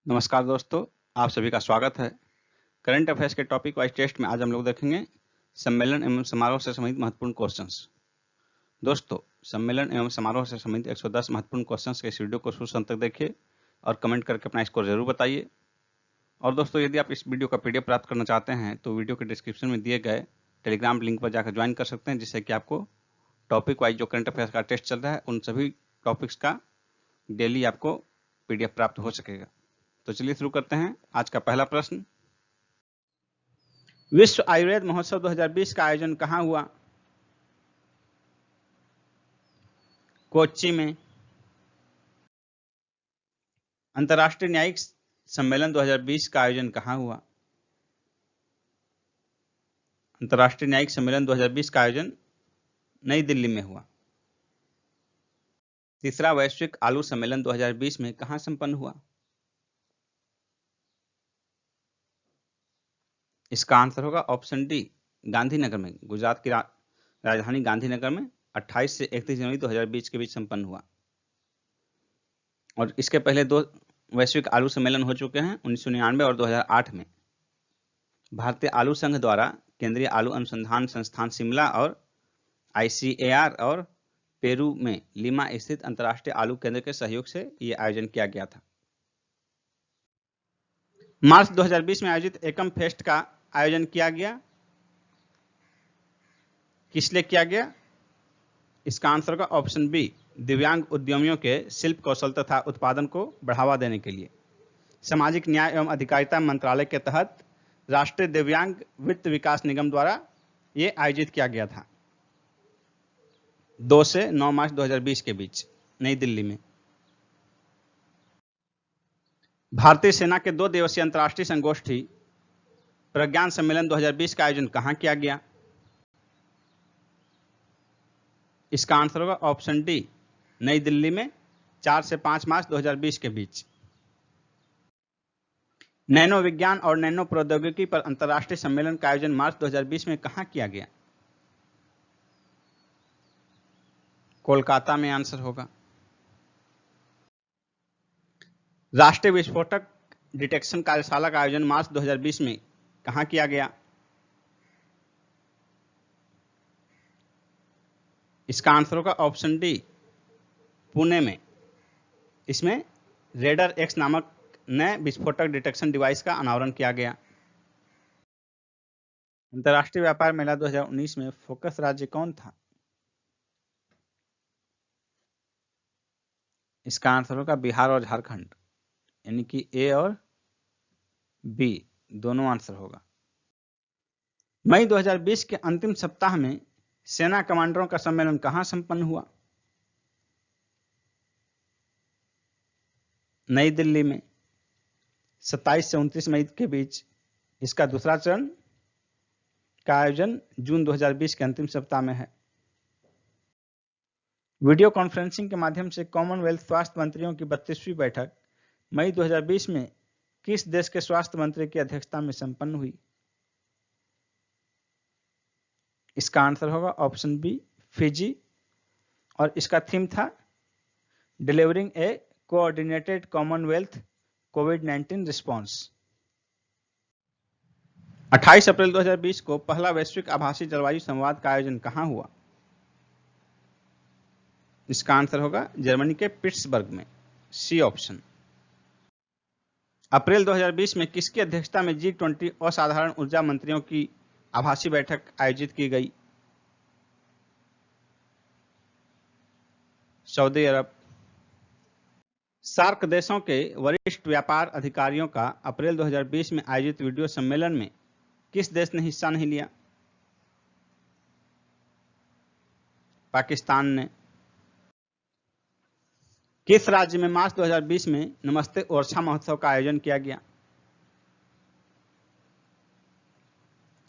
नमस्कार दोस्तों, आप सभी का स्वागत है। करंट अफेयर्स के टॉपिक वाइज टेस्ट में आज हम लोग देखेंगे सम्मेलन एवं समारोह से संबंधित महत्वपूर्ण क्वेश्चंस। दोस्तों, सम्मेलन एवं समारोह से संबंधित 110 महत्वपूर्ण क्वेश्चंस के इस वीडियो को शुरू अंत तक देखिए और कमेंट करके अपना स्कोर जरूर बताइए। और दोस्तों, यदि आप इस वीडियो का PDF प्राप्त करना चाहते हैं तो वीडियो के डिस्क्रिप्शन में दिए गए टेलीग्राम लिंक पर जाकर ज्वाइन कर सकते हैं, जिससे कि आपको टॉपिक वाइज जो करंट अफेयर्स का टेस्ट चल रहा है उन सभी टॉपिक्स का डेली आपको PDF प्राप्त हो सकेगा। तो चलिए शुरू करते हैं। आज का पहला प्रश्न, विश्व आयुर्वेद महोत्सव 2020 का आयोजन कहां हुआ? कोच्चि में। अंतर्राष्ट्रीय न्यायिक सम्मेलन 2020 का आयोजन कहां हुआ? अंतर्राष्ट्रीय न्यायिक सम्मेलन 2020 का आयोजन नई दिल्ली में हुआ। तीसरा, वैश्विक आलू सम्मेलन 2020 में कहां संपन्न हुआ? इसका आंसर होगा ऑप्शन डी, गांधीनगर में। गुजरात की राजधानी गांधीनगर में 28 से 31 जनवरी 2020 के बीच संपन्न हुआ। और इसके पहले दो वैश्विक आलू सम्मेलन हो चुके हैं, 1999 और 2008 में। भारतीय आलू संघ द्वारा केंद्रीय आलू अनुसंधान संस्थान शिमला और ICAR और पेरू में लीमा स्थित अंतर्राष्ट्रीय आलू केंद्र के सहयोग से यह आयोजन किया गया था। मार्च 2020 में आयोजित एकम फेस्ट का आयोजन किया गया। किस लिए किया गया? इसका आंसर होगा ऑप्शन बी, दिव्यांग उद्यमियों के शिल्प कौशल तथा उत्पादन को बढ़ावा देने के लिए। सामाजिक न्याय एवं अधिकारिता मंत्रालय के तहत राष्ट्रीय दिव्यांग वित्त विकास निगम द्वारा यह आयोजित किया गया था 2 से 9 मार्च 2020 के बीच नई दिल्ली में। भारतीय सेना के 2 दिवसीय अंतर्राष्ट्रीय संगोष्ठी प्रज्ञान सम्मेलन 2020 का आयोजन कहां किया गया? इसका आंसर होगा ऑप्शन डी, नई दिल्ली में 4 से 5 मार्च 2020 के बीच। नैनो विज्ञान और नैनो प्रौद्योगिकी पर अंतर्राष्ट्रीय सम्मेलन का आयोजन मार्च 2020 में कहां किया गया? कोलकाता में आंसर होगा। राष्ट्रीय विस्फोटक डिटेक्शन कार्यशाला का आयोजन मार्च 2020 में कहां किया गया? इसका आंसर होगा ऑप्शन डी, पुणे में। इसमें रेडर एक्स नामक नए विस्फोटक डिटेक्शन डिवाइस का अनावरण किया गया। अंतर्राष्ट्रीय व्यापार मेला 2019 में फोकस राज्य कौन था? इसका आंसर होगा बिहार और झारखंड, यानी कि ए और बी दोनों आंसर होगा। मई 2020 के अंतिम सप्ताह में सेना कमांडरों का सम्मेलन कहां संपन्न हुआ? नई दिल्ली में 27 से 29 मई के बीच। इसका दूसरा चरण का आयोजन जून 2020 के अंतिम सप्ताह में है। वीडियो कॉन्फ्रेंसिंग के माध्यम से कॉमनवेल्थ स्वास्थ्य मंत्रियों की 32वीं बैठक मई 2020 में किस देश के स्वास्थ्य मंत्री की अध्यक्षता में संपन्न हुई? इसका आंसर होगा ऑप्शन बी, फिजी। और इसका थीम था डिलीवरिंग ए कोऑर्डिनेटेड कॉमनवेल्थ कोविड-19 रिस्पॉन्स। 28 अप्रैल 2020 को पहला वैश्विक आभासी जलवायु संवाद का आयोजन कहां हुआ? इसका आंसर होगा जर्मनी के पिट्सबर्ग में, सी ऑप्शन। अप्रैल 2020 में किसकी अध्यक्षता में G20 असाधारण ऊर्जा मंत्रियों की आभासी बैठक आयोजित की गई? सऊदी अरब। सार्क देशों के वरिष्ठ व्यापार अधिकारियों का अप्रैल 2020 में आयोजित वीडियो सम्मेलन में किस देश ने हिस्सा नहीं लिया? पाकिस्तान ने। किस राज्य में मार्च 2020 में नमस्ते ओरछा महोत्सव का आयोजन किया गया?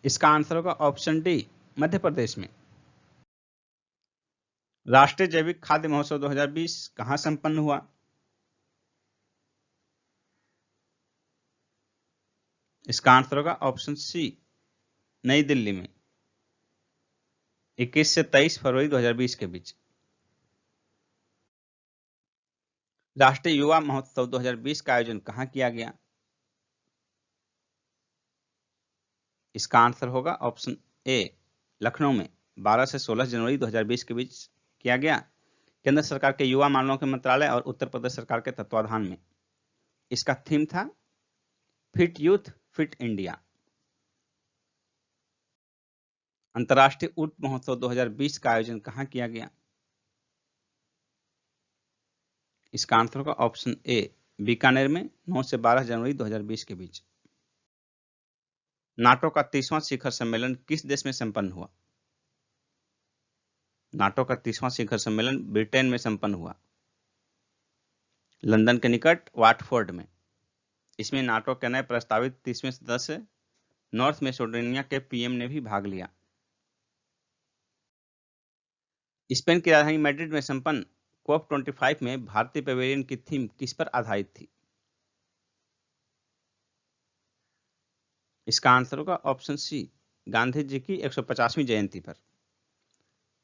इसका आंसर होगा ऑप्शन डी, मध्य प्रदेश में। राष्ट्रीय जैविक खाद्य महोत्सव 2020 कहां संपन्न हुआ? इसका आंसर होगा ऑप्शन सी, नई दिल्ली में 21 से 23 फरवरी 2020 के बीच। राष्ट्रीय युवा महोत्सव 2020 का आयोजन कहाँ किया गया? इसका आंसर होगा ऑप्शन ए, लखनऊ में 12 से 16 जनवरी 2020 के बीच किया गया। केंद्र सरकार के युवा मामलों के मंत्रालय और उत्तर प्रदेश सरकार के तत्वाधान में। इसका थीम था फिट यूथ फिट इंडिया। अंतर्राष्ट्रीय ऊंट महोत्सव 2020 का आयोजन कहाँ किया गया? इसका आंसर होगा ऑप्शन ए, बीकानेर में 9 से 12 जनवरी 2020 के बीच। नाटो का 30वां शिखर सम्मेलन किस देश में संपन्न हुआ? नाटो का 30वां शिखर सम्मेलन ब्रिटेन में संपन्न हुआ, लंदन के निकट वाटफोर्ड में। इसमें नाटो के नए प्रस्तावित 30वें सदस्य नॉर्थ मैसेडोनिया के पीएम ने भी भाग लिया। स्पेन की राजधानी मैड्रिड में संपन्न COP25 में भारतीय पवेलियन की थीम किस पर आधारित थी? इसका आंसर होगा ऑप्शन सी, गांधी जी की 150वीं जयंती पर।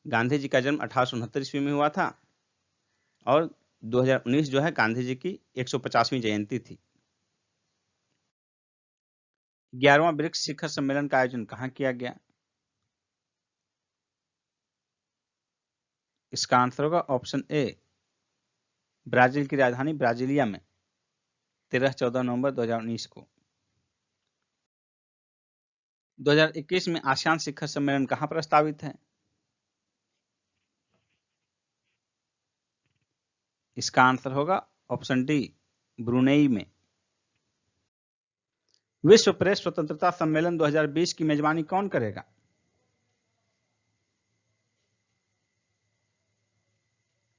गांधी जी का जन्म 1869 ईस्वी में हुआ था और 2019 जो है गांधी जी की 150वीं जयंती थी। 11वां ब्रिक्स शिखर सम्मेलन का आयोजन कहाँ किया गया? इसका आंसर होगा ऑप्शन ए, ब्राजील की राजधानी ब्राजीलिया में 13-14 नवंबर 2019 को। 2021 में आसियान शिखर सम्मेलन कहाँ प्रस्तावित है? इसका आंसर होगा ऑप्शन डी, ब्रुनेई में। विश्व प्रेस स्वतंत्रता सम्मेलन 2020 की मेजबानी कौन करेगा?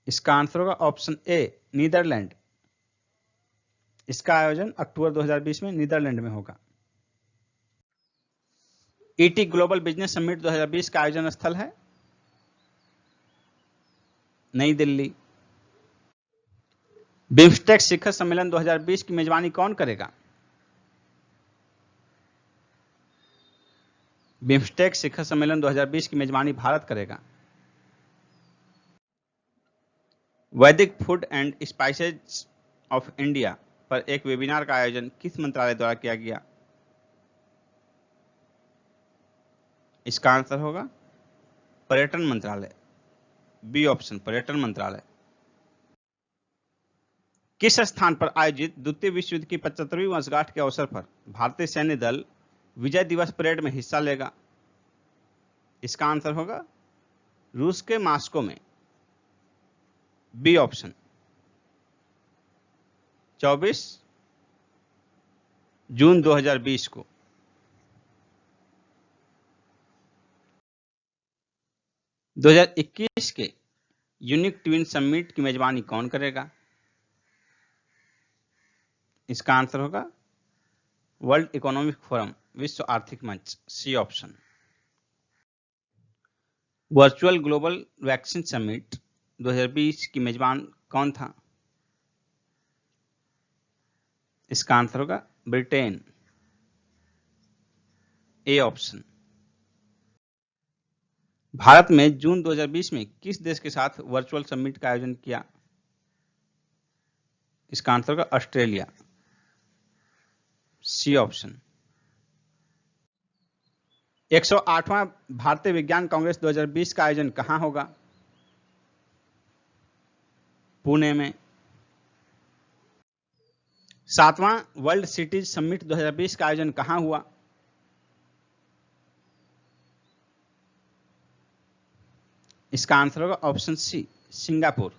इसका आंसर होगा ऑप्शन ए, नीदरलैंड। इसका आयोजन अक्टूबर 2020 में नीदरलैंड में होगा। ईटी ग्लोबल बिजनेस समिट 2020 का आयोजन स्थल है नई दिल्ली। बिम्स्टेक शिखर सम्मेलन 2020 की मेजबानी कौन करेगा? बिम्स्टेक शिखर सम्मेलन 2020 की मेजबानी भारत करेगा। वैदिक food and spices of India पर एक वेबिनार का आयोजन किस मंत्रालय द्वारा किया गया? इसका आंसर होगा पर्यटन मंत्रालय, बी ऑप्शन, पर्यटन मंत्रालय। किस स्थान पर आयोजित द्वितीय विश्व युद्ध की 75वीं वर्षगांठ के अवसर पर भारतीय सैन्य दल विजय दिवस परेड में हिस्सा लेगा? इसका आंसर होगा रूस के मॉस्को में, बी ऑप्शन, 24 जून 2020 को। – 2021 के यूनिक ट्विन समिट की मेजबानी कौन करेगा? इसका आंसर होगा वर्ल्ड इकोनॉमिक फोरम, विश्व आर्थिक मंच, C option. Virtual global vaccine summit 2020 की मेजबान कौन था? इसका आंसर होगा ब्रिटेन, ए ऑप्शन। भारत में जून 2020 में किस देश के साथ वर्चुअल समिट का आयोजन किया? इसका आंसर होगा ऑस्ट्रेलिया, सी ऑप्शन। 108वां भारतीय विज्ञान कांग्रेस 2020 का आयोजन कहां होगा? पुणे में। 7वां वर्ल्ड सिटीज समिट 2020 का आयोजन कहां हुआ? इसका आंसर होगा ऑप्शन सी, सिंगापुर।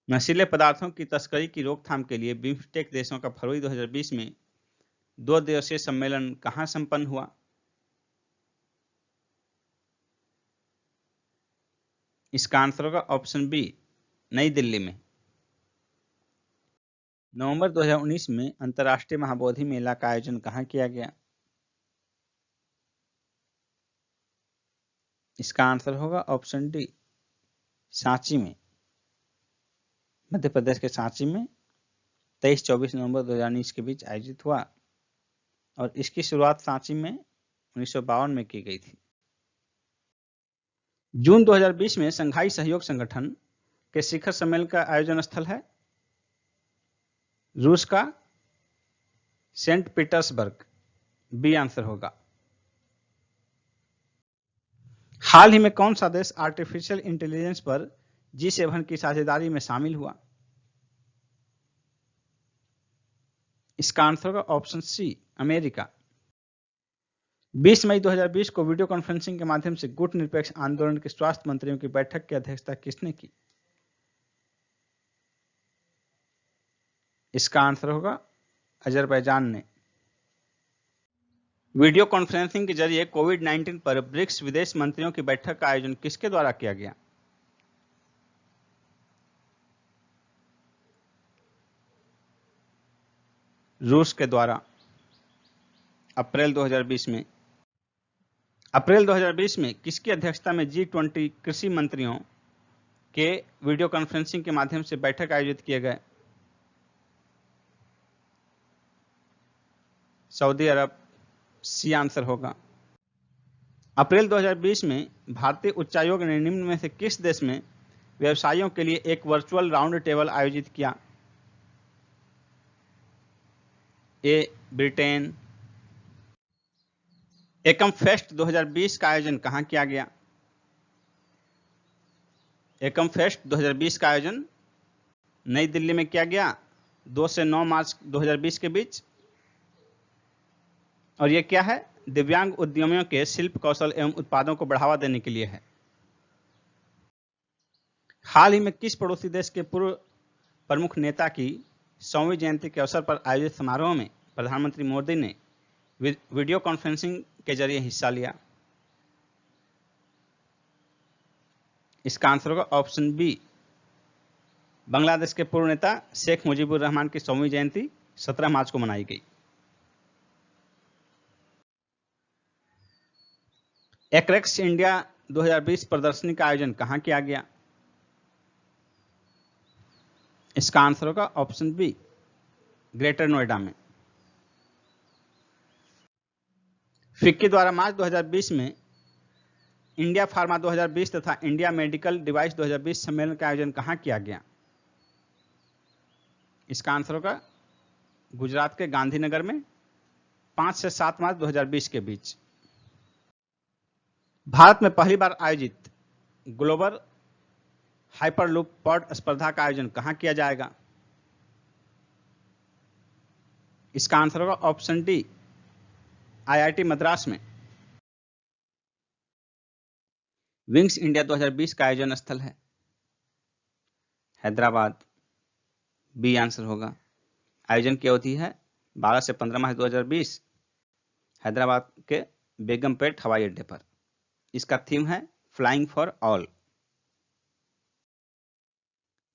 नशीले पदार्थों की तस्करी की रोकथाम के लिए बिम्स्टेक देशों का फरवरी 2020 में 2 दिवसीय सम्मेलन कहां संपन्न हुआ? इसका आंसर होगा ऑप्शन बी, नई दिल्ली में। नवंबर 2019 में अंतर्राष्ट्रीय महाबोधि मेला का आयोजन कहां किया गया? इसका आंसर होगा ऑप्शन डी, सांची में, मध्य प्रदेश के सांची में 23-24 नवंबर 2019 के बीच आयोजित हुआ और इसकी शुरुआत सांची में 1952 में की गई थी। जून 2020 में संघाई सहयोग संगठन के शिखर सम्मेलन का आयोजन स्थल है? रूस का सेंट पीटर्सबर्ग, बी आंसर होगा। हाल ही में कौन सा देश आर्टिफिशियल इंटेलिजेंस पर G7 की साझेदारी में शामिल हुआ? इसका आंसर होगा ऑप्शन सी, अमेरिका। 20 मई 2020 को वीडियो कॉन्फ्रेंसिंग के माध्यम से गुट निरपेक्ष आंदोलन के स्वास्थ्य मंत्रियों की बैठक की अध्यक्षता किसने की? इसका आंसर होगा अजरबैजान ने। वीडियो कॉन्फ्रेंसिंग के जरिए कोविड-19 पर ब्रिक्स विदेश मंत्रियों की बैठक का आयोजन किसके द्वारा किया गया? रूस के द्वारा। अप्रैल 2020 में किसकी अध्यक्षता में G20 कृषि मंत्रियों के वीडियो कॉन्फ्रेंसिंग के माध्यम से बैठक आयोजित किए गए? सऊदी अरब, सी आंसर होगा। अप्रैल 2020 में भारतीय उच्चायोग ने निम्न में से किस देश में व्यवसायियों के लिए एक वर्चुअल राउंड टेबल आयोजित किया? ए, ब्रिटेन। एकम फेस्ट 2020 का आयोजन कहां किया गया? एकम फेस्ट 2020 का आयोजन नई दिल्ली में किया गया 2 से 9 मार्च 2020 के बीच। और यह क्या है? दिव्यांग उद्यमियों के शिल्प कौशल एवं उत्पादों को बढ़ावा देने के लिए है। हाल ही में किस पड़ोसी देश के पूर्व प्रमुख नेता की 100वीं जयंती के अवसर पर आयोजित समारोह में प्रधानमंत्री मोदी ने वीडियो कॉन्फ्रेंसिंग के जरिए हिस्सा लिया? इसका आंसर होगा ऑप्शन बी, बांग्लादेश के पूर्व नेता शेख मुजीबुर रहमान की 100वीं जयंती 17 मार्च को मनाई गई। एक्रेक्स इंडिया 2020 प्रदर्शनी का आयोजन कहां किया गया? इसका आंसर होगा ऑप्शन बी, ग्रेटर नोएडा में। फिक्की द्वारा मार्च 2020 में इंडिया फार्मा 2020 तथा इंडिया मेडिकल डिवाइस 2020 सम्मेलन का आयोजन कहां किया गया? इसका आंसर होगा गुजरात के गांधीनगर में 5 से 7 मार्च 2020 के बीच। भारत में पहली बार आयोजित ग्लोबल हाइपरलूप पॉड स्पर्धा का आयोजन कहां किया जाएगा? इसका आंसर होगा ऑप्शन डी, IIT मद्रास में। विंग्स इंडिया 2020 का आयोजन स्थल है? हैदराबाद, बी आंसर होगा। आयोजन की अवधि है 12 से 15 मार्च 2020, हैदराबाद के बेगमपेट हवाई अड्डे पर। इसका थीम है फ्लाइंग फॉर ऑल।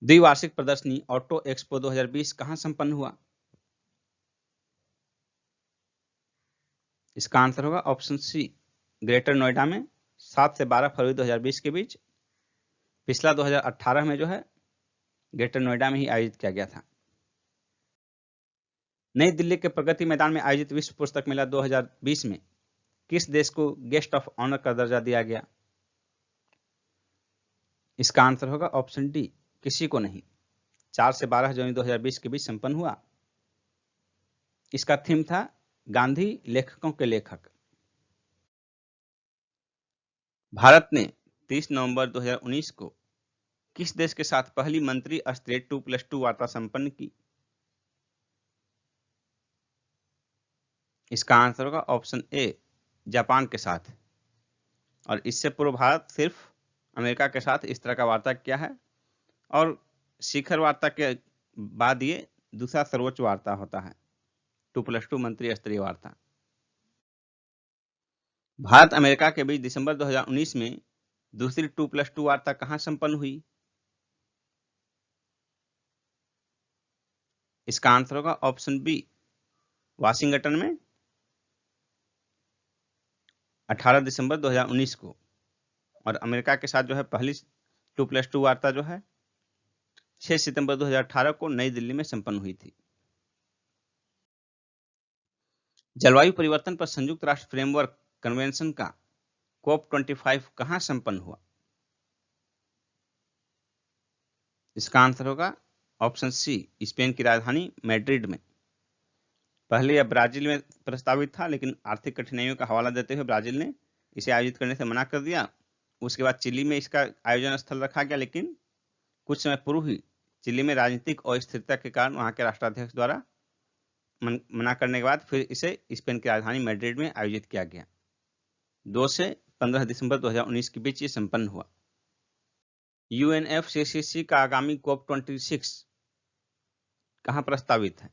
द्विवार्षिक प्रदर्शनी ऑटो एक्सपो 2020 कहां संपन्न हुआ? इसका आंसर होगा ऑप्शन सी, ग्रेटर नोएडा में 7 से 12 फरवरी 2020 के बीच। पिछला 2018 में जो है ग्रेटर नोएडा में ही आयोजित किया गया था। नई दिल्ली के प्रगति मैदान में आयोजित विश्व पुस्तक मेला 2020 में किस देश को गेस्ट ऑफ ऑनर का दर्जा दिया गया? इसका आंसर होगा ऑप्शन डी, किसी को नहीं। 4 से 12 जनवरी 2020 के बीच संपन्न हुआ। इसका थीम था गांधी लेखकों के लेखक। भारत ने 30 नवंबर 2019 को किस देश के साथ पहली मंत्री स्तरीय 2+2 वार्ता संपन्न की? इसका आंसर होगा ऑप्शन ए, जापान के साथ। और इससे पूर्व भारत सिर्फ अमेरिका के साथ इस तरह का वार्ता किया है, और शिखर वार्ता के बाद ये दूसरा सर्वोच्च वार्ता होता है, 2+2 मंत्री स्तरीय वार्ता। भारत अमेरिका के बीच दिसंबर 2019 में दूसरी 2+2 वार्ता कहां संपन्न हुई? इसका आंसर होगा ऑप्शन बी, वाशिंगटन में 18 दिसंबर 2019 को। और अमेरिका के साथ जो है पहली 2+2 वार्ता जो है 6 सितंबर 2018 को नई दिल्ली में संपन्न हुई थी। जलवायु परिवर्तन पर संयुक्त राष्ट्र फ्रेमवर्क कन्वेंशन का COP25 कहां संपन्न हुआ? इसका आंसर होगा ऑप्शन सी, स्पेन की राजधानी मैड्रिड में। पहले यह ब्राजील में प्रस्तावित था, लेकिन आर्थिक कठिनाइयों का हवाला देते हुए ब्राजील ने इसे आयोजित करने से मना कर दिया। उसके बाद चिली में इसका आयोजन स्थल रखा गया, लेकिन कुछ समय पूर्व ही चिली में राजनीतिक अस्थिरता के कारण वहां के राष्ट्राध्यक्ष द्वारा मना करने के बाद फिर इसे स्पेन की राजधानी मैड्रिड में आयोजित किया गया। 2 से 15 दिसंबर 2019 के बीच ये संपन्न हुआ। UNFCCC का आगामी COP26 कहां प्रस्तावित है?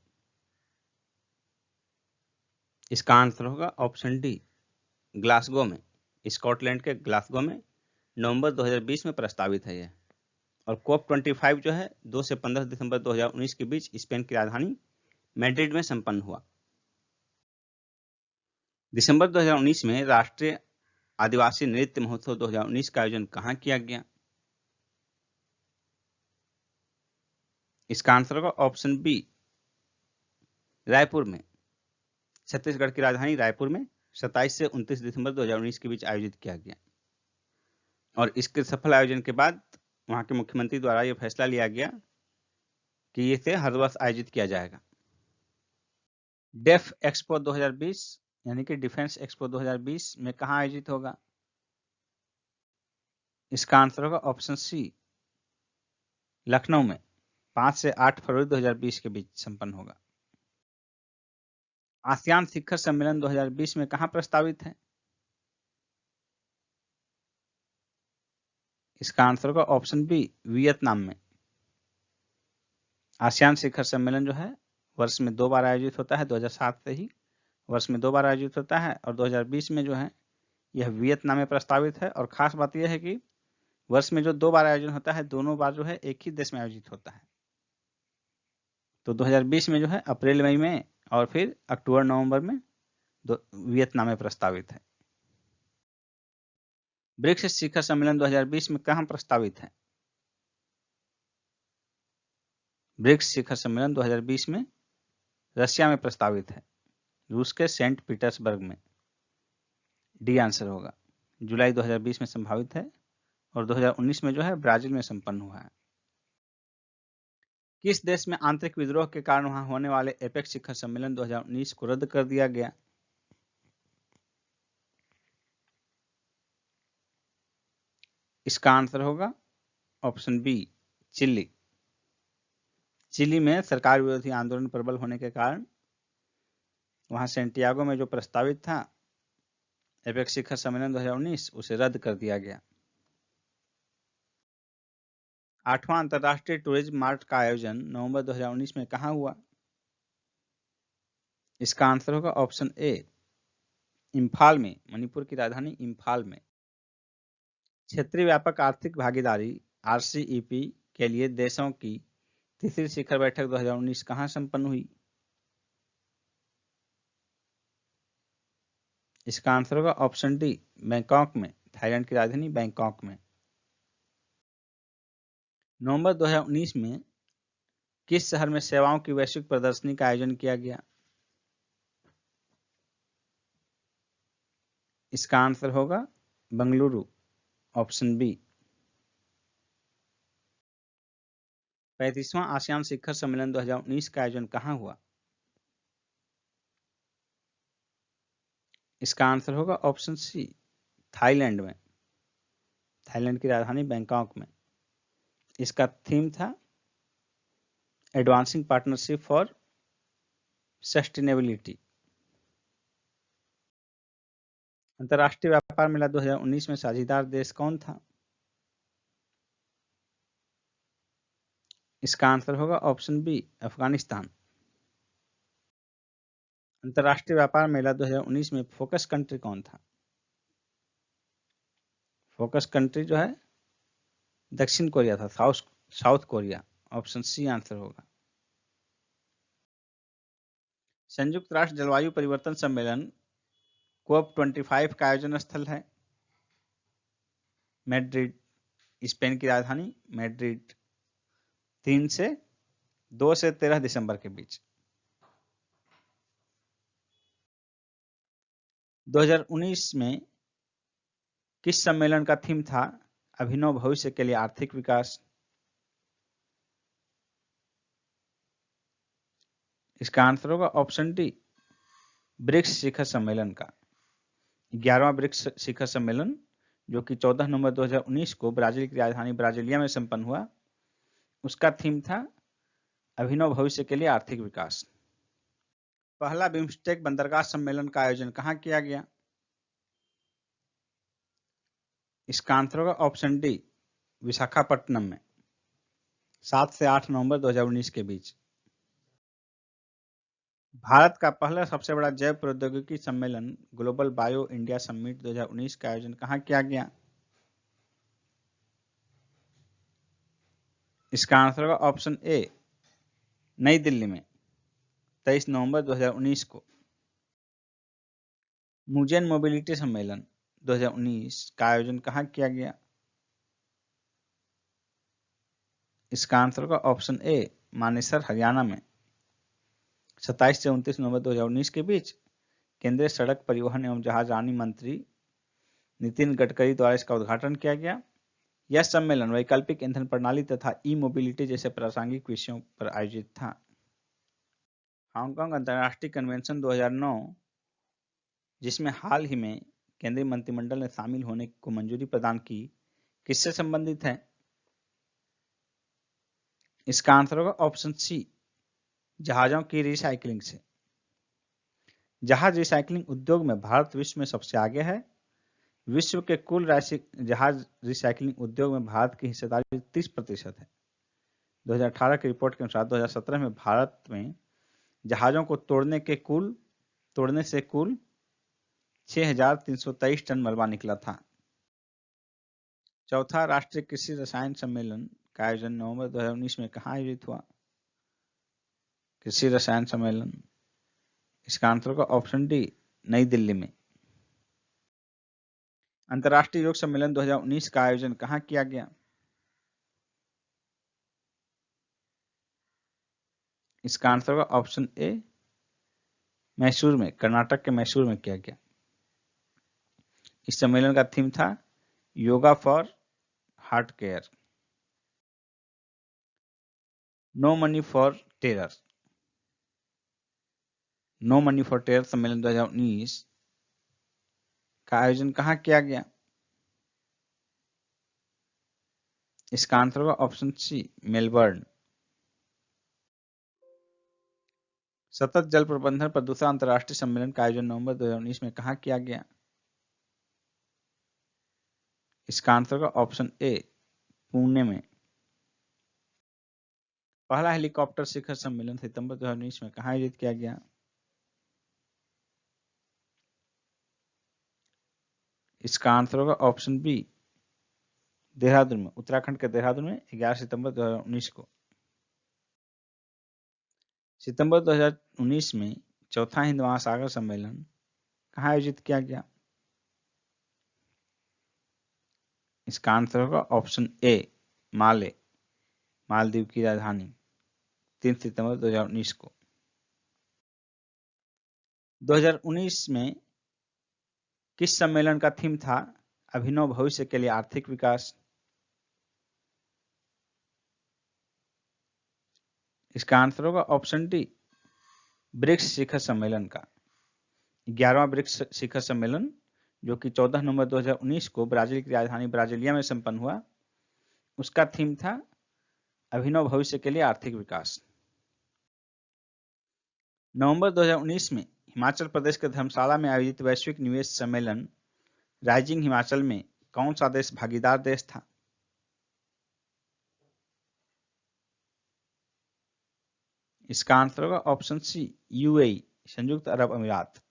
इसका आंसर होगा ऑप्शन डी, ग्लासगो में। स्कॉटलैंड के ग्लासगो में नवंबर 2020 में प्रस्तावित है यह। और COP25 जो है 2 से 15 दिसंबर 2019 के बीच स्पेन की राजधानी मैड्रिड में संपन्न हुआ। दिसंबर 2019 में राष्ट्रीय आदिवासी नृत्य महोत्सव 2019 का आयोजन कहां किया गया? इसका आंसर होगा ऑप्शन बी, रायपुर में। छत्तीसगढ़ की राजधानी रायपुर में 27 से 29 दिसंबर 2019 के बीच आयोजित किया गया। और इसके सफल आयोजन के बाद वहां के मुख्यमंत्री द्वारा यह फैसला लिया गया कि इसे हर वर्ष आयोजित किया जाएगा। डेफ एक्सपो 2020 यानी कि डिफेंस एक्सपो 2020 में कहां आयोजित होगा? इसका आंसर होगा ऑप्शन सी, लखनऊ में। 5 से 8 फरवरी 2020 के बीच संपन्न होगा। आसियान शिखर सम्मेलन 2020 में कहां प्रस्तावित है? इसका आंसर होगा ऑप्शन बी, वियतनाम में। आसियान शिखर सम्मेलन जो है वर्ष में 2 बार आयोजित होता है। 2007 से ही वर्ष में 2 बार आयोजित होता है, और 2020 में जो है यह वियतनाम में प्रस्तावित है। और खास बात यह है कि वर्ष में जो 2 बार आयोजन होता है, दोनों बार जो है एक ही देश में आयोजित होता है। तो 2020 में जो है अप्रैल मई में, और फिर अक्टूबर नवंबर में वियतनाम में प्रस्तावित है। ब्रिक्स शिखर सम्मेलन 2020 में कहां प्रस्तावित है? ब्रिक्स शिखर सम्मेलन 2020 में रशिया में प्रस्तावित है, रूस के सेंट पीटर्सबर्ग में। डी आंसर होगा। जुलाई 2020 में संभावित है, और 2019 में जो है ब्राजील में संपन्न हुआ है। किस देश में आंतरिक विद्रोह के कारण वहां होने वाले एपेक्स शिखर सम्मेलन 2019 को रद्द कर दिया गया? इसका आंसर होगा ऑप्शन बी, चिली। चिली में सरकार विरोधी आंदोलन प्रबल होने के कारण वहां सेंटियागो में जो प्रस्तावित था एपेक्स शिखर सम्मेलन 2019, उसे रद्द कर दिया गया। 8वां अंतर्राष्ट्रीय टूरिज्म मार्ट का आयोजन नवंबर 2019 में कहां हुआ? इसका आंसर होगा ऑप्शन ए, इम्फाल में। मणिपुर की राजधानी इम्फाल में। क्षेत्रीय व्यापक आर्थिक भागीदारी RCEP के लिए देशों की तीसरी शिखर बैठक 2019 कहां संपन्न हुई? इसका आंसर होगा ऑप्शन डी, बैंकॉक में। थाईलैंड की राजधानी बैंकॉक में। नवंबर 2019 में किस शहर में सेवाओं की वैश्विक प्रदर्शनी का आयोजन किया गया? इसका आंसर होगा बेंगलुरु, ऑप्शन बी। 35वां आसियान शिखर सम्मेलन 2019 का आयोजन कहां हुआ? इसका आंसर होगा ऑप्शन सी, थाईलैंड में। थाईलैंड की राजधानी बैंकॉक में। इसका थीम था एडवांसिंग पार्टनरशिप फॉर सस्टेनेबिलिटी। अंतर्राष्ट्रीय व्यापार मेला 2019 में साझेदार देश कौन था? इसका आंसर होगा ऑप्शन बी, अफगानिस्तान। अंतर्राष्ट्रीय व्यापार मेला 2019 में फोकस कंट्री कौन था? फोकस कंट्री जो है दक्षिण कोरिया था, South Korea. Option C answer होगा। संयुक्त राष्ट्र जलवायु परिवर्तन सम्मेलन COP25 का आयोजन स्थल है मैड्रिड, स्पेन की राजधानी मैड्रिड। 2 से 13 दिसंबर के बीच। 2019 में किस सम्मेलन का थीम था अभिनव भविष्य के लिए आर्थिक विकास? इसका आंसर होगा ऑप्शन डी, ब्रिक्स शिखर सम्मेलन का। 11वां ब्रिक्स शिखर सम्मेलन जो कि 14 नवंबर 2019 को ब्राजील की राजधानी ब्राजिलिया में संपन्न हुआ, उसका थीम था अभिनव भविष्य के लिए आर्थिक विकास। पहला बिम्स्टेक बंदरगाह सम्मेलन का आयोजन कहाँ किया गया? इसका आंसर होगा ऑप्शन डी, विशाखापट्टनम में, 7 से 8 नवंबर 2019 के बीच। भारत का पहला सबसे बड़ा जैव प्रौद्योगिकी सम्मेलन ग्लोबल बायो इंडिया समिट 2019 का आयोजन कहाँ किया गया? इसका आंसर होगा ऑप्शन ए, नई दिल्ली में, 23 नवंबर 2019 को। मुजेन मोबिलिटी सम्मेलन 2019 का आयोजन कहाँ किया गया? इसका आंसर होगा ऑप्शन ए, मानेसर हरियाणा में, 27 से 29 नवंबर 2019 के बीच। केंद्रीय सड़क परिवहन एवं जहाजरानी मंत्री नितिन गडकरी द्वारा इसका उद्घाटन किया गया। यह सम्मेलन वैकल्पिक ईंधन प्रणाली तथा ई मोबिलिटी जैसे प्रासंगिक विषयों पर आयोजित था। हांगकांग अंतर्राष्ट्रीय कन्वेंशन 2009, जिसमें हाल ही में केंद्रीय मंत्रिमंडल ने शामिल होने को मंजूरी प्रदान की, किससे संबंधित है? इसका आंसर होगा ऑप्शन सी, जहाजों की रिसाइकलिंग से। जहाज रिसाइकलिंग उद्योग में भारत विश्व में सबसे आगे है। विश्व के कुल जहाज रिसाइकलिंग उद्योग में भारत की हिस्सेदारी 30% है। 2018 की रिपोर्ट के अनुसार 2017 में भारत में जहाजों को तोड़ने से कुल 6,323 टन मलबा निकला था। चौथा राष्ट्रीय कृषि रसायन सम्मेलन का आयोजन नवंबर 2019 में कहाँ आयोजित हुआ? कृषि रसायन सम्मेलन, इसका आंसर होगा ऑप्शन डी, नई दिल्ली में। अंतर्राष्ट्रीय योग सम्मेलन 2019 का आयोजन कहाँ किया गया? इसका आंसर होगा ऑप्शन ए, मैसूर में, कर्नाटक के मैसूर में किया गया। इस सम्मेलन का थीम था yoga for heart care, no money for terror. No money for terror सम्मेलन 2019 का आयोजन कहाँ किया गया? इसका आंसर होगा ऑप्शन सी, मेलबर्न। सतत जल प्रबंधन पर दूसरा अंतर्राष्ट्रीय सम्मेलन का आयोजन नवंबर 2019 में कहाँ किया गया? इसका आंसर होगा ऑप्शन ए, पुणे में। पहला हेलीकॉप्टर शिखर सम्मेलन सितंबर 2019 में कहाँ आयोजित किया गया? इसका आंसर होगा ऑप्शन बी, देहरादून में, उत्तराखंड के देहरादून में, 11 सितंबर 2019 को। सितंबर 2019 में चौथा हिंद महासागर सम्मेलन कहाँ आयोजित किया गया? इसका आंसर होगा ऑप्शन ए, माले, मालदीव की राजधानी, 3 सितंबर 2019 को। 2019 में किस सम्मेलन का थीम था अभिनव भविष्य के लिए आर्थिक विकास? इसका आंसर होगा ऑप्शन डी, ब्रिक्स शिखर सम्मेलन का। 11वां ब्रिक्स शिखर सम्मेलन जो कि 14 नवंबर 2019 को ब्राजील की राजधानी ब्राजिलिया में संपन्न हुआ, उसका थीम था अभिनव भविष्य के लिए आर्थिक विकास। नवंबर 2019 में हिमाचल प्रदेश के धर्मशाला में आयोजित वैश्विक निवेश सम्मेलन राइजिंग हिमाचल में कौन सा देश भागीदार देश था? इसका आंसर होगा ऑप्शन सी, यूएई, संयुक्त अरब अमीरात,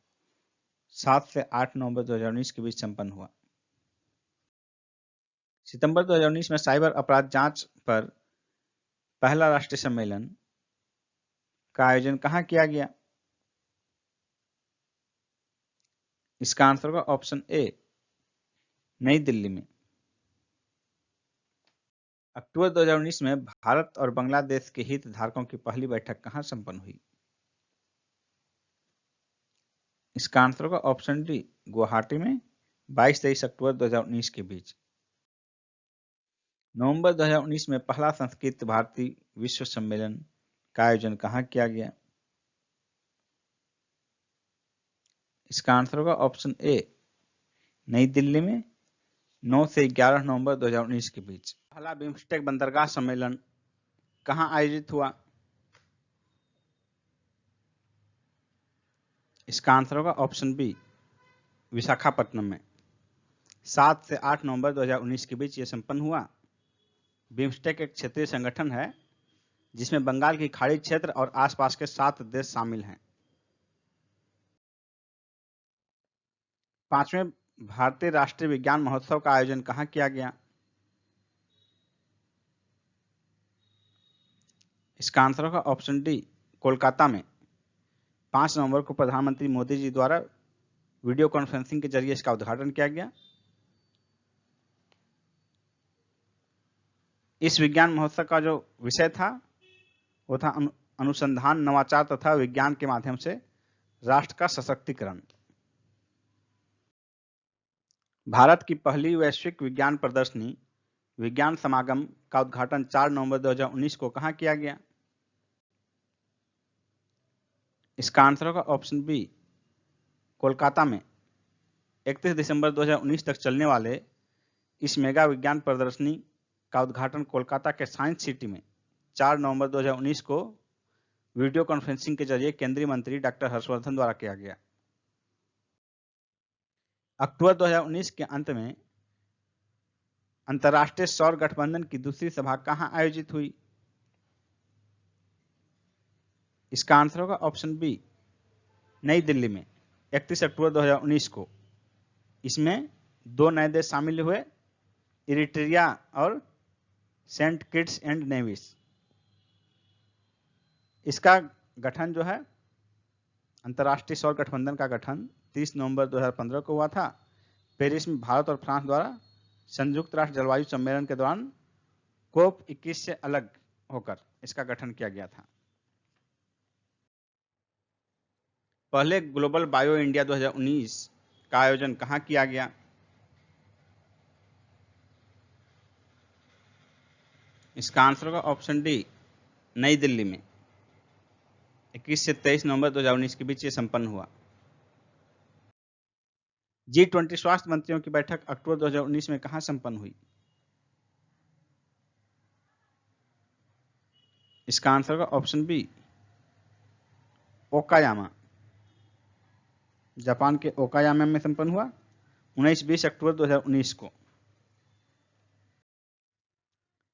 7 से 8 नवंबर 2019 के बीच संपन्न हुआ। सितंबर 2019 में साइबर अपराध जांच पर पहला राष्ट्रीय सम्मेलन का आयोजन कहाँ किया गया? इसका आंसर होगा ऑप्शन ए, नई दिल्ली में। अक्टूबर 2019 में भारत और बांग्लादेश के हितधारकों की पहली बैठक कहाँ संपन्न हुई? इसका आंसर होगा ऑप्शन डी, गुवाहाटी में, 22-23 अक्टूबर 2019 के बीच। नवंबर 2019 में पहला संस्कृत भारती विश्व सम्मेलन का आयोजन कहाँ किया गया? इसका आंसर होगा ऑप्शन ए, नई दिल्ली में 9 से 11 नवंबर 2019 के बीच। पहला बिम्स्टेक बंदरगाह सम्मेलन कहां आयोजित हुआ? इसका आंसर होगा ऑप्शन बी, विशाखापट्टनम में। 7 से 8 नवंबर 2019 के बीच यह संपन्न हुआ। बिम्स्टेक एक क्षेत्रीय संगठन है जिसमें बंगाल की खाड़ी क्षेत्र और आसपास के 7 देश शामिल हैं। 5वें भारतीय राष्ट्रीय विज्ञान महोत्सव का आयोजन कहां किया गया? इसका आंसर होगा ऑप्शन डी, कोलकाता में। 5 नवंबर को प्रधानमंत्री मोदी जी द्वारा वीडियो कॉन्फ्रेंसिंग के जरिए इसका उद्घाटन किया गया। इस विज्ञान महोत्सव का जो विषय था वो था अनुसंधान, नवाचार तथा विज्ञान के माध्यम से राष्ट्र का सशक्तिकरण। भारत की पहली वैश्विक विज्ञान प्रदर्शनी विज्ञान समागम का उद्घाटन 4 नवंबर 2019 को कहां किया गया? इसका आंसर होगा ऑप्शन बी, कोलकाता में। 31 दिसंबर 2019 तक चलने वाले इस मेगा विज्ञान प्रदर्शनी का उद्घाटन कोलकाता के साइंस सिटी में 4 नवंबर 2019 को वीडियो कॉन्फ्रेंसिंग के जरिए केंद्रीय मंत्री डॉक्टर हर्षवर्धन द्वारा किया गया। अक्टूबर 2019 के अंत में अंतर्राष्ट्रीय सौर गठबंधन की दूसरी सभा कहां आयोजित हुई? इसका आंसर होगा ऑप्शन बी, नई दिल्ली में। 31 अक्टूबर 2019 को इसमें 2 नए देश शामिल हुए, इरिट्रिया और सेंट किट्स एंड नेविस। इसका गठन जो है, अंतर्राष्ट्रीय सौर गठबंधन का गठन 30 नवंबर 2015 को हुआ था। पेरिस में भारत और फ्रांस द्वारा संयुक्त राष्ट्र जलवायु सम्मेलन के दौरान कोप 21 से अलग होकर इसका गठन किया गया था। पहले ग्लोबल बायो इंडिया 2019 का आयोजन कहां किया गया? इसका आंसर होगा ऑप्शन डी, नई दिल्ली में। 21 से 23 नवंबर 2019 के बीच ये संपन्न हुआ। G20 स्वास्थ्य मंत्रियों की बैठक अक्टूबर 2019 में कहां संपन्न हुई? इसका आंसर होगा ऑप्शन बी, ओकायामा, जापान के ओकायामा में संपन्न हुआ 19-20 अक्टूबर 2019 को।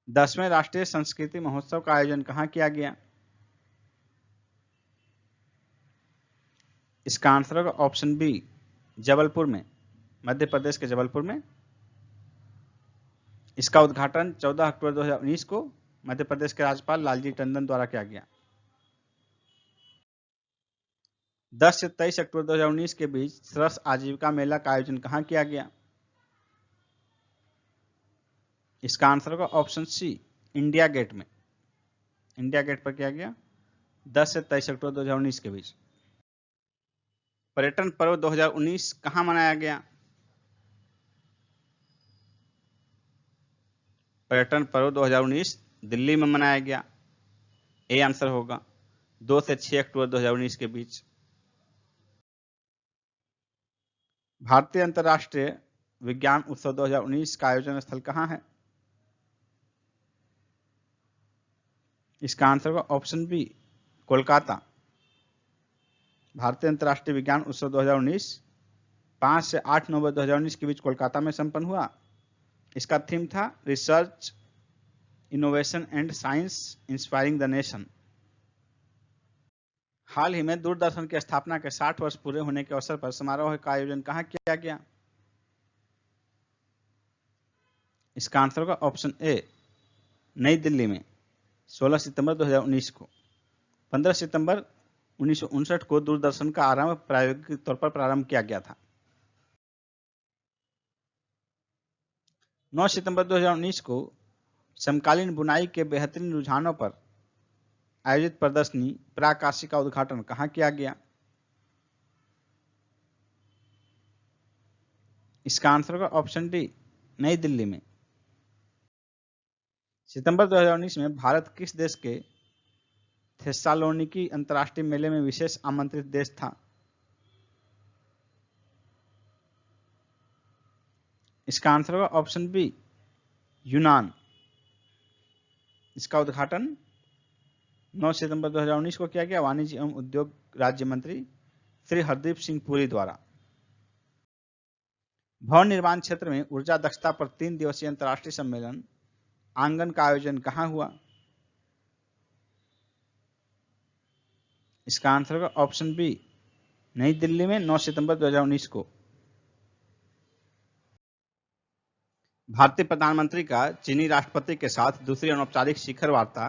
10वें राष्ट्रीय संस्कृति महोत्सव का आयोजन कहां किया गया? इसका आंसर होगा ऑप्शन बी, जबलपुर में, मध्य प्रदेश के जबलपुर में। इसका उद्घाटन 14 अक्टूबर 2019 को मध्य प्रदेश के राज्यपाल लालजी टंडन द्वारा किया गया। 10 से 23 अक्टूबर 2019 के बीच सरस आजीविका मेला का आयोजन कहां किया गया? इसका आंसर होगा ऑप्शन सी, इंडिया गेट में। इंडिया गेट पर किया गया 10 से 23 अक्टूबर 2019 के बीच। पर्यटन पर्व 2019 कहां मनाया गया? पर्यटन पर्व 2019 दिल्ली में मनाया गया। ए आंसर होगा 2 से 6 अक्टूबर 2019 के बीच। भारतीय अंतर्राष्ट्रीय विज्ञान उत्सव 2019 का आयोजन स्थल कहां है? इसका आंसर होगा ऑप्शन बी, कोलकाता। भारतीय अंतर्राष्ट्रीय विज्ञान उत्सव 2019 5 से 8 नवंबर 2019 के बीच कोलकाता में संपन्न हुआ। इसका थीम था research, innovation and science inspiring the nation. हाल ही में दूरदर्शन की स्थापना के 60 वर्ष पूरे होने के अवसर पर समारोह का आयोजन कहां किया गया? इसका आंसर होगा ऑप्शन ए, नई दिल्ली में। 16 सितंबर 2019 को। 15 सितंबर 1959 को दूरदर्शन का आरंभ प्रायोगिक तौर पर प्रारंभ किया गया था। 9 सितंबर 2019 को समकालीन बुनाई के बेहतरीन रुझानों पर आयोजित प्रदर्शनी प्राकाशी का उद्घाटन कहां किया गया? इसका आंसर होगा ऑप्शन डी, नई दिल्ली में। सितंबर 2019 में भारत किस देश के थेस्सालोनिकी अंतर्राष्ट्रीय मेले में विशेष आमंत्रित देश था? इसका आंसर होगा ऑप्शन बी यूनान। इसका उद्घाटन 9 सितंबर 2019 को किया गया वाणिज्य एवं उद्योग राज्य मंत्री श्री हरदीप सिंह पुरी द्वारा। भवन निर्माण क्षेत्र में ऊर्जा दक्षता पर 3 दिवसीय अंतर्राष्ट्रीय सम्मेलन आंगन का आयोजन कहां हुआ? इसका आंसर होगा ऑप्शन बी नई दिल्ली में 9 सितंबर 2019 को। भारतीय प्रधानमंत्री का चीनी राष्ट्रपति के साथ दूसरी अनौपचारिक शिखर वार्ता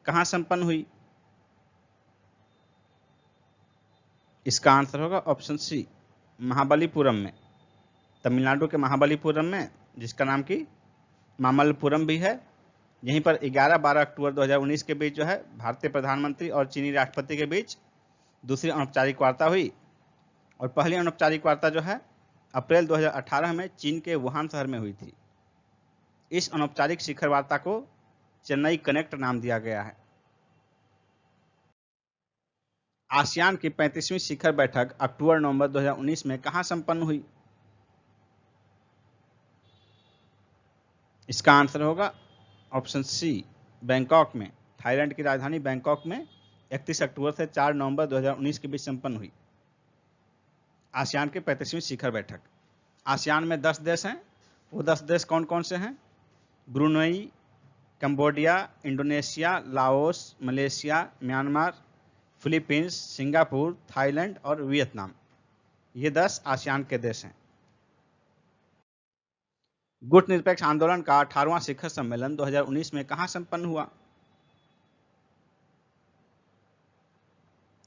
कहां संपन्न हुई? इसका आंसर होगा ऑप्शन सी महाबलीपुरम में। तमिलनाडु के महाबलीपुरम में, जिसका नाम की मामल्लपुरम भी है, यहीं पर 11-12 अक्टूबर 2019 के बीच जो है भारतीय प्रधानमंत्री और चीनी राष्ट्रपति के बीच दूसरी अनौपचारिक वार्ता हुई। और पहली अनौपचारिक वार्ता जो है अप्रैल 2018 में चीन के वुहान शहर में हुई थी। इस अनौपचारिक शिखर वार्ता को चेन्नई कनेक्ट नाम दिया गया है। आसियान की 35वीं शिखर बैठक अक्टूबर-नवंबर 2019 में कहां संपन्न हुई? इसका आंसर होगा ऑप्शन सी बैंकॉक में। थाईलैंड की राजधानी बैंकॉक में 31 अक्टूबर से 4 नवंबर 2019 के बीच संपन्न हुई आसियान की 35वीं शिखर बैठक। आसियान में 10 देश हैं। वो 10 देश कौन कौन से हैं? Brunei, Cambodia, Indonesia, Laos, Malaysia, Myanmar, Philippines, Singapore, Thailand और वियतनाम। ये 10 आसियान के देश हैं। गुट निरपेक्ष आंदोलन का 18वां शिखर सम्मेलन 2019 में कहां संपन्न हुआ?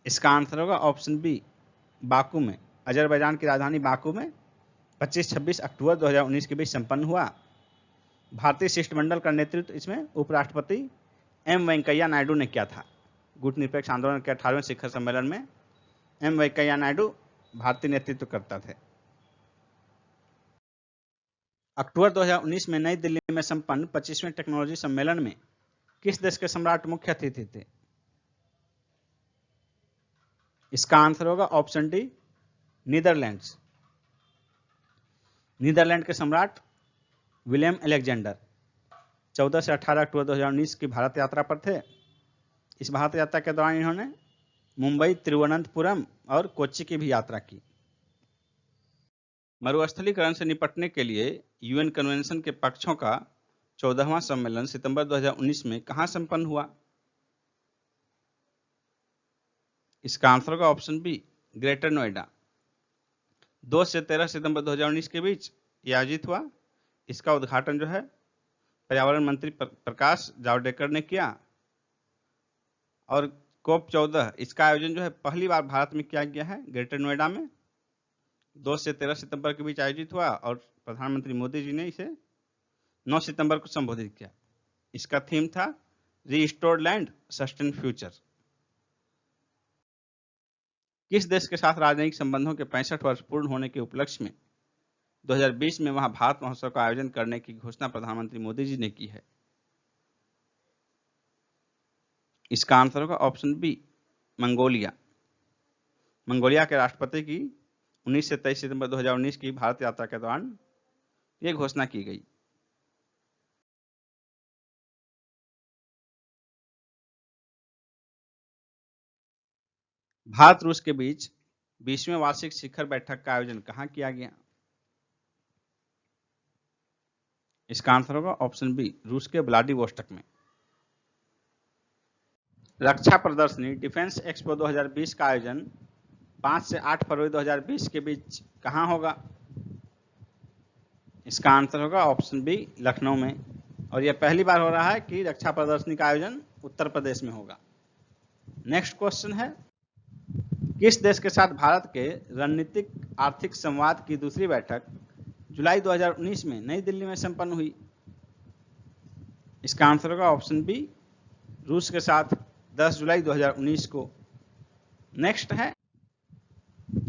इसका आंसर होगा ऑप्शन बी बाकू में। अजरबैजान की राजधानी बाकू में 25-26 अक्टूबर 2019 के बीच संपन्न हुआ। भारतीय शिष्टमंडल का नेतृत्व इसमें उपराष्ट्रपति एम वेंकैया नायडू ने किया था। गुट निरपेक्ष आंदोलन के 18वें शिखर सम्मेलन में एम वेंकैया नायडू भारतीय नेतृत्व करता थे। अक्टूबर 2019 में नई दिल्ली में संपन्न 25वें टेक्नोलॉजी सम्मेलन में किस देश के सम्राट मुख्य अतिथि थे? इसका आंसर होगा ऑप्शन डी नीदरलैंड्स। नीदरलैंड के सम्राट विलियम अलेक्जेंडर 14 से 18 अक्टूबर 2019 की भारत यात्रा पर थे। इस भारत यात्रा के दौरान इन्होंने मुंबई, तिरुवनंतपुरम और कोच्चि की भी यात्रा की। मरुस्थलीकरण से निपटने के लिए यूएन कन्वेंशन के पक्षों का 14वां सम्मेलन सितंबर 2019 में कहां संपन्न हुआ? इसका आंसर होगा ऑप्शन बी ग्रेटर नोएडा। 2 से 13 सितंबर 2019 के बीच यह आयोजित हुआ। इसका उद्घाटन जो है पर्यावरण मंत्री प्रकाश जावड़ेकर ने किया। और COP 14 इसका आयोजन जो है पहली बार भारत में किया गया है ग्रेटर नोएडा में। 2 से 13 सितंबर के बीच आयोजित हुआ और प्रधानमंत्री मोदी जी ने इसे 9 सितंबर को संबोधित किया। इसका थीम था रीस्टोर्ड लैंड सस्टेन फ्यूचर। किस देश के साथ राजनयिक संबंधों के 65 वर्ष पूर्ण होने के उपलक्ष्य में 2020 में वहां भारत महोत्सव का आयोजन करने की घोषणा प्रधानमंत्री मोदी जी ने की है? इसका आंसर होगा ऑप्शन बी मंगोलिया। मंगोलिया के राष्ट्रपति की 19 से 23 सितंबर 2019 की भारत यात्रा के दौरान यह घोषणा की गई। भारत रूस के बीच 20वें वार्षिक शिखर बैठक का आयोजन कहां किया गया? इसका आंसर होगा ऑप्शन बी रूस के व्लादिवोस्टोक में। रक्षा प्रदर्शनी डिफेंस एक्सपो 2020 का आयोजन 5 से 8 फरवरी 2020 के बीच कहां होगा? इसका आंसर होगा ऑप्शन बी लखनऊ में। और यह पहली बार हो रहा है कि रक्षा प्रदर्शनी का आयोजन उत्तर प्रदेश में होगा। नेक्स्ट क्वेश्चन है, किस देश के साथ भारत के रणनीतिक आर्थिक संवाद की दूसरी बैठक जुलाई 2019 में नई दिल्ली में संपन्न हुई? इसका आंसर होगा ऑप्शन बी रूस के साथ 10 जुलाई 2019 को। नेक्स्ट है,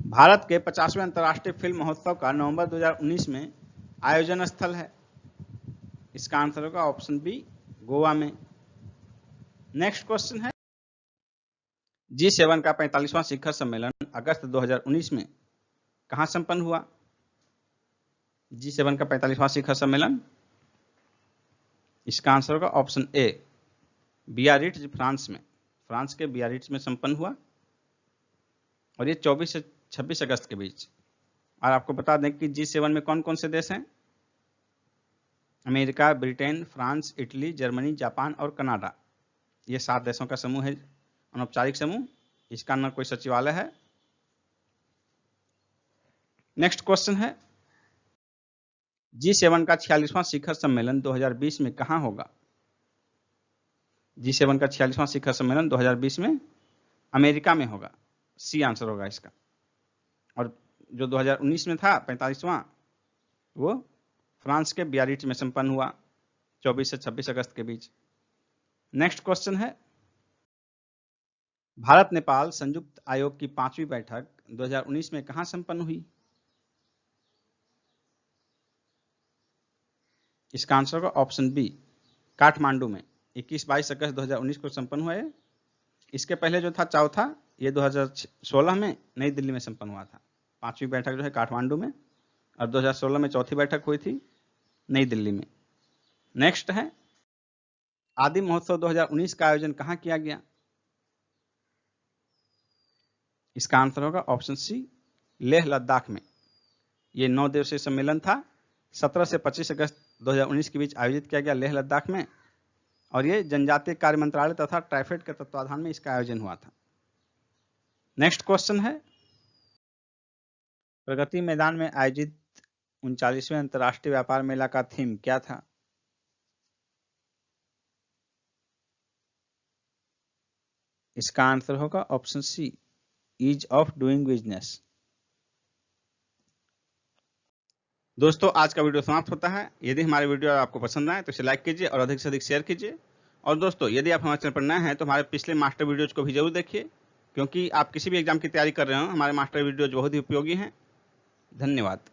भारत के 50वें अंतर्राष्ट्रीय फिल्म महोत्सव का नवंबर 2019 में आयोजन स्थल है? इसका आंसर होगा ऑप्शन बी गोवा में। नेक्स्ट क्वेश्चन है, G7 का 45वां शिखर सम्मेलन अगस्त 2019 में कहां संपन्न हुआ? G7 का 45वां शिखर सम्मेलन, इसका आंसर होगा ऑप्शन ए, बियारिट्ज फ्रांस में, फ्रांस के बियारिट्ज में संपन्न हुआ और ये 24 से 26 अगस्त के बीच। और आपको बता दें कि G7 में कौन कौन से देश हैं? America, Britain, France, Italy, Germany, Japan और कनाडा। ये 7 देशों का समूह है, अनौपचारिक समूह। इसका न कोई सचिवालय है। नेक्स्ट क्वेश्चन है, G7 का 46वां शिखर सम्मेलन 2020 में कहां होगा? G7 का 46वां शिखर सम्मेलन 2020 में अमेरिका में होगा। सी आंसर होगा इसका। और जो 2019 में था 45वां, वो फ्रांस के बियारिट्ज में संपन्न हुआ 24 से 26 अगस्त के बीच। नेक्स्ट क्वेश्चन है, भारत नेपाल संयुक्त आयोग की 5वीं बैठक 2019 में कहां संपन्न हुई? इसका आंसर होगा ऑप्शन बी, काठमांडू में। 21-22 अगस्त 2019 को संपन्न हुआ है। इसके पहले जो था चौथा, ये 2016 में नई दिल्ली में संपन्न हुआ था। 5वीं बैठक जो है काठमांडू में, और 2016 में चौथी बैठक हुई थी नई दिल्ली में। नेक्स्ट है, आदि महोत्सव 2019 का आयोजन कहां किया गया? इसका आंसर होगा ऑप्शन सी, लेह लद्दाख में। ये 9 दिवसीय सम्मेलन था, 17 से 25 अगस्त 2019 के बीच आयोजित किया गया लेह लद्दाख में, और ये जनजातीय कार्य मंत्रालय तथा ट्राइफेड के तत्वाधान में इसका आयोजन हुआ था। नेक्स्ट क्वेश्चन है, प्रगति मैदान में आयोजित 39वें अंतर्राष्ट्रीय व्यापार मेला का थीम क्या था? इसका आंसर होगा option C, ease of doing business. दोस्तों, आज का वीडियो समाप्त होता है। यदि हमारे वीडियो आपको पसंद आए तो इसे लाइक कीजिए और अधिक से अधिक शेयर कीजिए। और दोस्तों, यदि आप हमारे चैनल पर नए हैं तो हमारे पिछले मास्टर वीडियोज को भी जरूर देखिए, क्योंकि आप किसी भी एग्जाम की तैयारी कर रहे हो, हमारे मास्टर वीडियोज बहुत ही उपयोगी हैं। धन्यवाद।